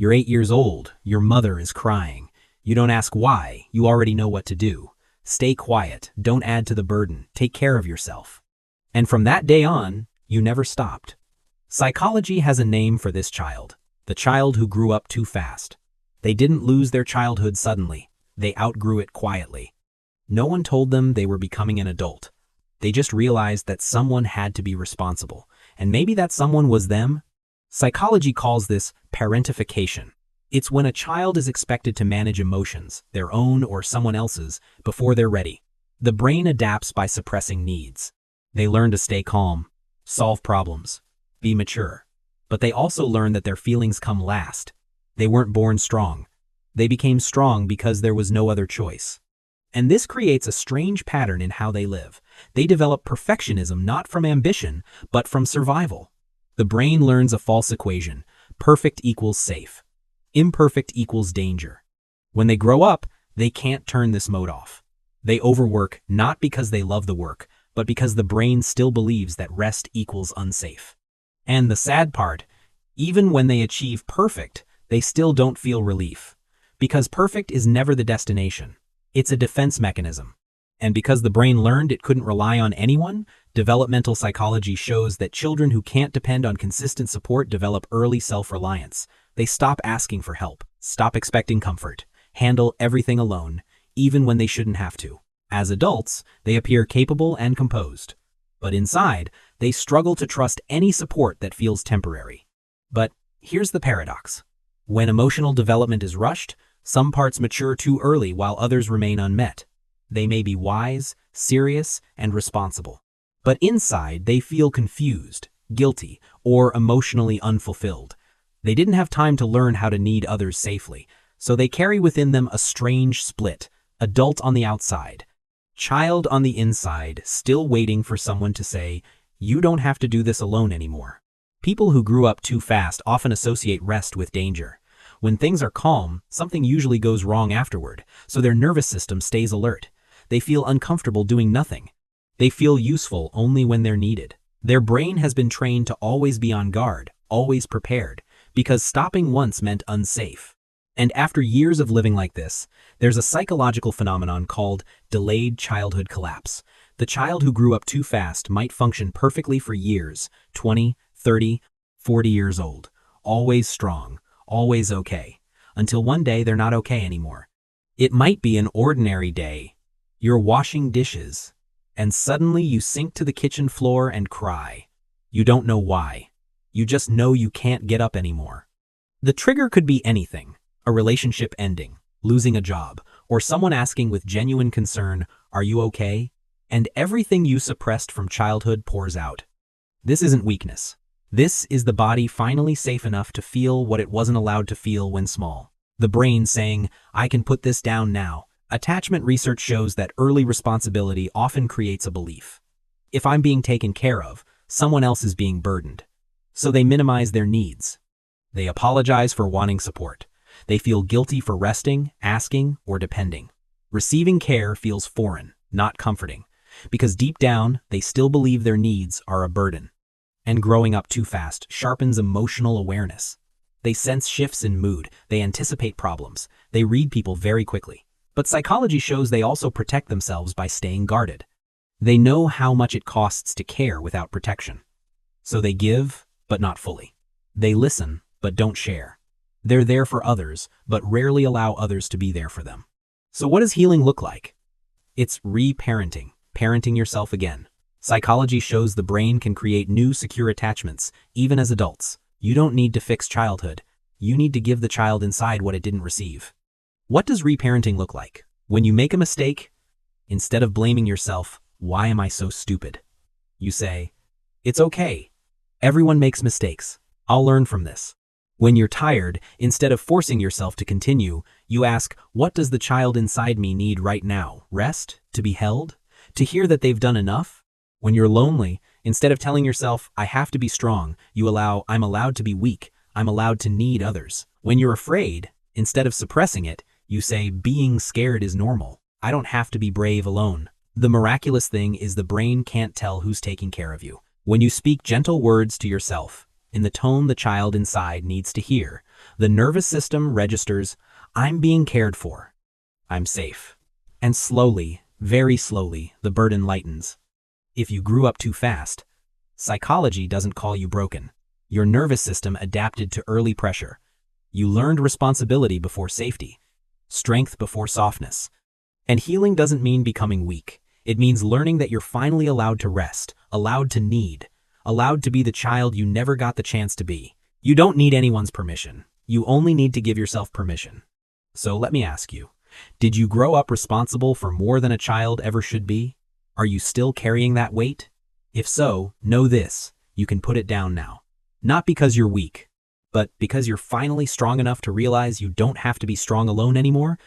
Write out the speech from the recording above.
You're 8 years old, your mother is crying. You don't ask why, you already know what to do. Stay quiet, don't add to the burden, take care of yourself. And from that day on, you never stopped. Psychology has a name for this child, the child who grew up too fast. They didn't lose their childhood suddenly, they outgrew it quietly. No one told them they were becoming an adult. They just realized that someone had to be responsible, and maybe that someone was them. Psychology calls this parentification. It's when a child is expected to manage emotions, their own or someone else's, before they're ready. The brain adapts by suppressing needs. They learn to stay calm, solve problems, be mature. But they also learn that their feelings come last. They weren't born strong. They became strong because there was no other choice. And this creates a strange pattern in how they live. They develop perfectionism not from ambition, but from survival. The brain learns a false equation: perfect equals safe. Imperfect equals danger. When they grow up, they can't turn this mode off. They overwork not because they love the work, but because the brain still believes that rest equals unsafe. And the sad part, even when they achieve perfect, they still don't feel relief. Because perfect is never the destination. It's a defense mechanism. And because the brain learned it couldn't rely on anyone, developmental psychology shows that children who can't depend on consistent support develop early self-reliance. They stop asking for help, stop expecting comfort, handle everything alone, even when they shouldn't have to. As adults, they appear capable and composed. But inside, they struggle to trust any support that feels temporary. But here's the paradox. When emotional development is rushed, some parts mature too early while others remain unmet. They may be wise, serious, and responsible. But inside, they feel confused, guilty, or emotionally unfulfilled. They didn't have time to learn how to need others safely, so they carry within them a strange split: adult on the outside, child on the inside, still waiting for someone to say, "You don't have to do this alone anymore." People who grew up too fast often associate rest with danger. When things are calm, something usually goes wrong afterward, so their nervous system stays alert. They feel uncomfortable doing nothing. They feel useful only when they're needed. Their brain has been trained to always be on guard, always prepared, because stopping once meant unsafe. And after years of living like this, there's a psychological phenomenon called delayed childhood collapse. The child who grew up too fast might function perfectly for years, 20, 30, 40 years old, always strong, always okay, until one day they're not okay anymore. It might be an ordinary day. You're washing dishes, and suddenly you sink to the kitchen floor and cry. You don't know why. You just know you can't get up anymore. The trigger could be anything: a relationship ending, losing a job, or someone asking with genuine concern, "Are you okay?" And everything you suppressed from childhood pours out. This isn't weakness. This is the body finally safe enough to feel what it wasn't allowed to feel when small. The brain saying, "I can put this down now." Attachment research shows that early responsibility often creates a belief: if I'm being taken care of, someone else is being burdened. So they minimize their needs. They apologize for wanting support. They feel guilty for resting, asking, or depending. Receiving care feels foreign, not comforting, because deep down, they still believe their needs are a burden. And growing up too fast sharpens emotional awareness. They sense shifts in mood, they anticipate problems, they read people very quickly. But psychology shows they also protect themselves by staying guarded. They know how much it costs to care without protection. So they give, but not fully. They listen, but don't share. They're there for others, but rarely allow others to be there for them. So what does healing look like? It's re-parenting, parenting yourself again. Psychology shows the brain can create new secure attachments, even as adults. You don't need to fix childhood. You need to give the child inside what it didn't receive. What does reparenting look like? When you make a mistake, instead of blaming yourself, "Why am I so stupid?" you say, "It's okay. Everyone makes mistakes. I'll learn from this." When you're tired, instead of forcing yourself to continue, you ask, "What does the child inside me need right now? Rest? To be held? To hear that they've done enough?" When you're lonely, instead of telling yourself, "I have to be strong," you allow, "I'm allowed to be weak. I'm allowed to need others." When you're afraid, instead of suppressing it, you say, "Being scared is normal. I don't have to be brave alone." The miraculous thing is the brain can't tell who's taking care of you. When you speak gentle words to yourself, in the tone the child inside needs to hear, The nervous system registers, I'm being cared for. I'm safe. And slowly, very slowly, the burden lightens. If you grew up too fast, psychology doesn't call you broken. Your nervous system adapted to early pressure. You learned responsibility before safety, strength before softness. And healing doesn't mean becoming weak. It means learning that you're finally allowed to rest, allowed to need, allowed to be the child you never got the chance to be. You don't need anyone's permission. You only need to give yourself permission. So let me ask you, did you grow up responsible for more than a child ever should be? Are you still carrying that weight? If so, know this, you can put it down now. Not because you're weak, but because you're finally strong enough to realize you don't have to be strong alone anymore,